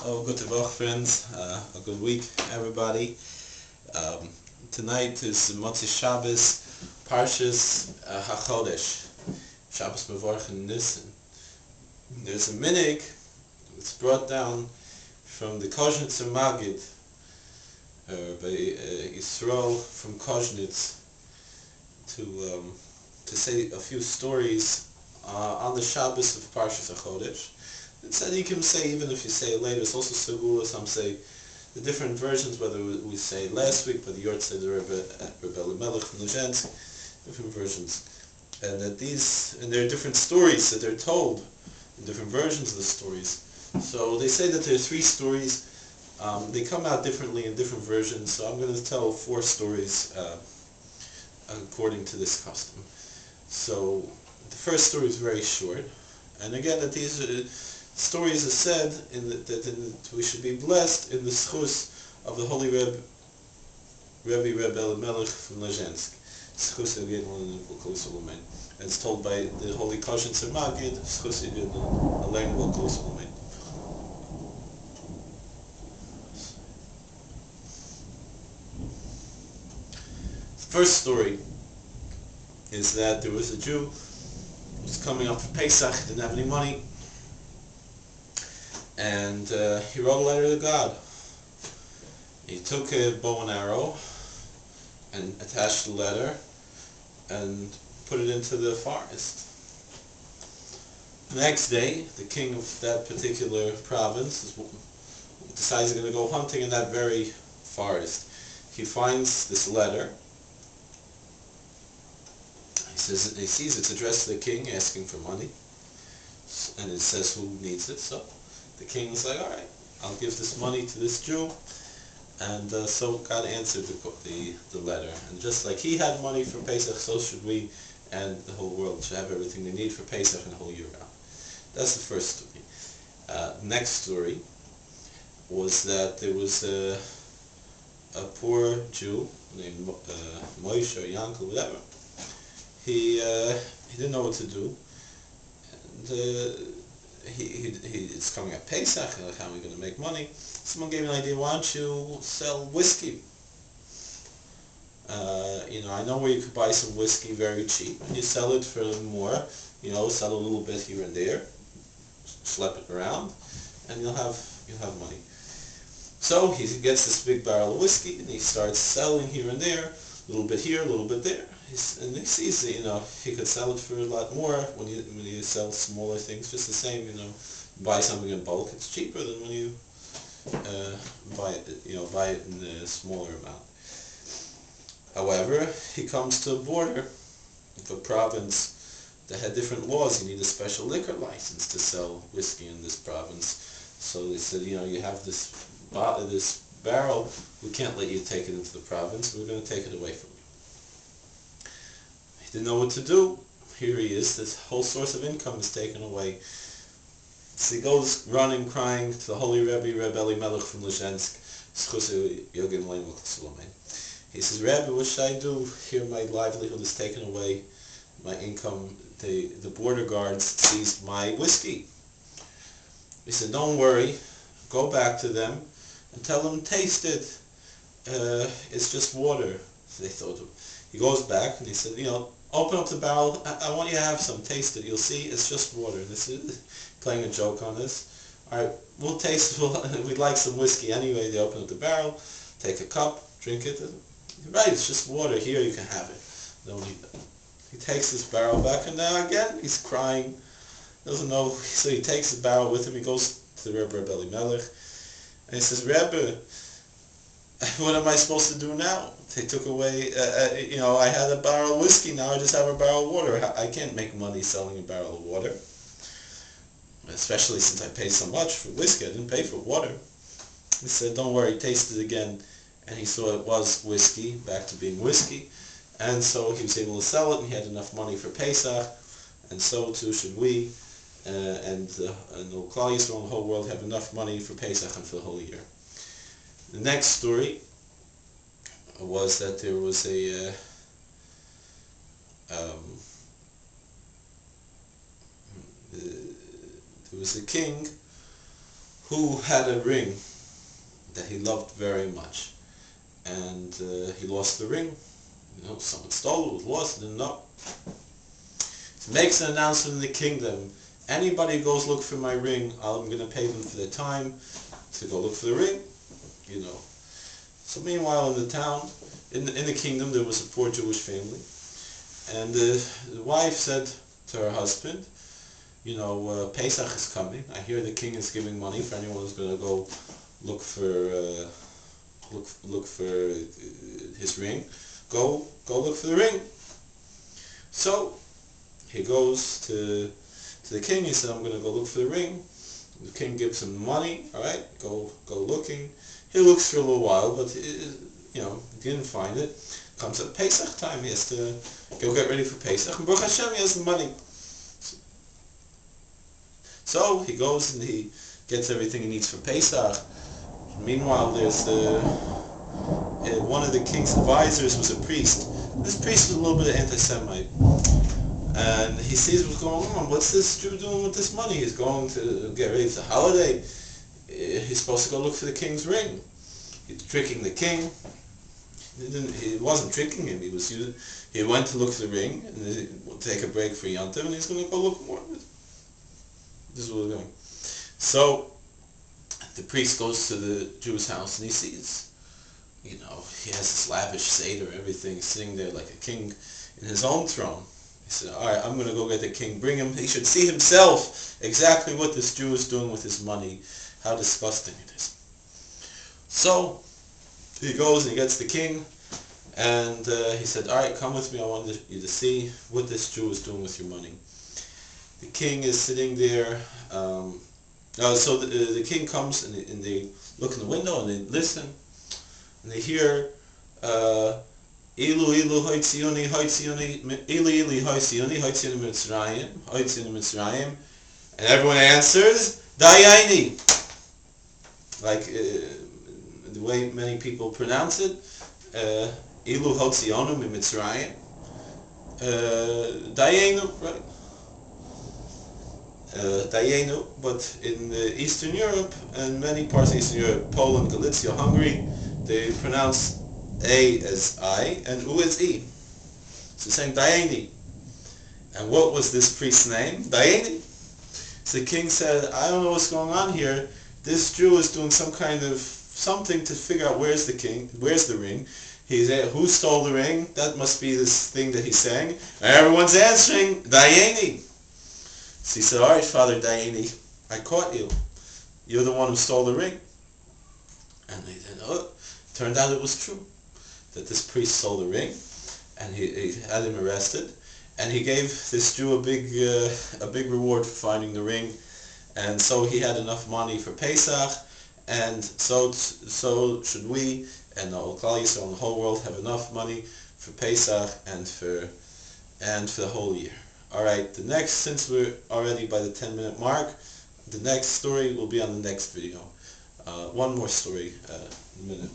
Good Woche, friends. A good week, everybody. Tonight is Motzei Shabbos, Parshas HaChodesh, Shabbos Mevorach in Nisan. There's a minig that's brought down from the Koznitzer Maggid, by Yisrael from Koznitz, to say a few stories on the Shabbos of Parshas HaChodesh. And Tzadikim say, even if you say it later, it's also Segulah. Some say the different versions, whether we say last week, but the Yort said the Rebbe Elimelech from Lizensk, different versions. And that there are different stories that they're told, in different versions of the stories. So they say that there are 3 stories. They come out differently in different versions, so I'm going to tell 4 stories according to this custom. So the first story is very short, and again that these stories are said that we should be blessed in the schus of the holy Rebbe Elimelech from Lizensk. Schus again, and it's told by the holy Koznitzer Maggid. Schus again, Elimelech. First story is that there was a Jew who was coming up for Pesach, didn't have any money, and he wrote a letter to God. He took a bow and arrow and attached the letter and put it into the forest. The next day, the king of that particular province decides he's going to go hunting in that very forest. He finds this letter. He sees it's addressed to the king, asking for money, and it says who needs it. So the king is like, all right, I'll give this money to this Jew. And so God answered the letter. And just like he had money for Pesach, so should we, and the whole world should have everything they need for Pesach and the whole year round. That's the first story. Next story was that there was a poor Jew named Moshe or Yankel, whatever. He didn't know what to do, and it's coming at Pesach. Like, how are we going to make money? Someone gave him an idea. Why don't you sell whiskey? I know where you could buy some whiskey very cheap, and you sell it for more. Sell a little bit here and there, schlep it around, and you'll have money. So he gets this big barrel of whiskey, and he starts selling here and there, a little bit here, a little bit there. And he sees that, he could sell it for a lot more when you sell smaller things. Just the same, buy something in bulk, it's cheaper than when you buy it in a smaller amount. However, he comes to a border of a province that had different laws. You need a special liquor license to sell whiskey in this province. So they said, you have this barrel, we can't let you take it into the province, we're going to take it away from you. He didn't know what to do. Here he is, this whole source of income is taken away. So he goes running, crying to the holy Rebbe Elimelech from Lizensk. He says, Rebbe, what should I do? Here my livelihood is taken away, my income. The border guards seized my whiskey. He said, don't worry, go back to them and tell them, taste it. It's just water. So they thought, he goes back and he said, open up the barrel. I want you to have some. Taste it. You'll see, it's just water. This is playing a joke on this. All right, we'll taste it. We'd like some whiskey anyway. They open up the barrel, take a cup, drink it. Right, it's just water. Here, you can have it. No need that. He takes this barrel back, and now again he's crying. Doesn't know. So he takes the barrel with him. He goes to the Rebbe Elimelech, and he says, Rebbe, what am I supposed to do now? They took away, I had a barrel of whiskey, now I just have a barrel of water. I can't make money selling a barrel of water. Especially since I paid so much for whiskey, I didn't pay for water. He said, don't worry, taste it again. And he saw it was whiskey, back to being whiskey. And so he was able to sell it, and he had enough money for Pesach. And so too should we, and the Nachalei Yisrael and the whole world have enough money for Pesach and for the whole year. The next story was that there was a king who had a ring that he loved very much, and he lost the ring. Someone stole it, was lost, didn't know. He makes an announcement in the kingdom. Anybody who goes look for my ring, I'm going to pay them for their time to go look for the ring. So meanwhile, in the town, in the kingdom, there was a poor Jewish family, and the wife said to her husband, Pesach is coming. I hear the king is giving money for anyone who's going to go look for his ring. Go look for the ring. So he goes to the king. He said, I'm going to go look for the ring. The king gives him the money. All right, go looking. He looks for a little while, but he didn't find it. Comes at Pesach time. He has to go get ready for Pesach. And Baruch Hashem, he has the money. So he goes and he gets everything he needs for Pesach. Meanwhile, there's one of the king's advisors was a priest. This priest was a little bit of anti-Semite. And he sees what's going on. What's this Jew doing with this money? He's going to get ready for the holiday. He's supposed to go look for the king's ring. He's tricking the king. He wasn't tricking him. He went to look for the ring and he'll take a break for Yontif, and he's going to go look more. This is what we're doing. So the priest goes to the Jew's house and he sees, he has this lavish seder, everything, sitting there like a king in his own throne. He said, all right, I'm going to go get the king, bring him. He should see himself exactly what this Jew is doing with his money, how disgusting it is. So he goes and he gets the king, and he said, all right, come with me. I want you to see what this Jew is doing with your money. The king is sitting there. So the king comes and they look in the window and they listen, and they hear, Ilu ilu hoi tzioni, ilu ilu hoi tzioni Mitzrayim, and everyone answers, Dayani, like the way many people pronounce it, Ilu hoi tzionu Mitzrayim, Dayenu, right? Dayenu, but in Eastern Europe and many parts of Eastern Europe, Poland, Galicia, Hungary, they pronounce A as I and U as E. So saying Dayeni. And what was this priest's name? Dayeni. So the king said, I don't know what's going on here. This Jew is doing some kind of something to figure out where's the ring. He's who stole the ring? That must be this thing that he's saying. And everyone's answering, Dayeni. So he said, all right, Father Dayeni, I caught you. You're the one who stole the ring. And they said, turned out it was true, that this priest stole the ring, and he had him arrested, and he gave this Jew a big reward for finding the ring, and so he had enough money for Pesach, and so should we, and all Klal Yisrael and the whole world have enough money for Pesach and for the whole year. All right, since we're already by the 10-minute mark, the next story will be on the next video. One more story in a minute.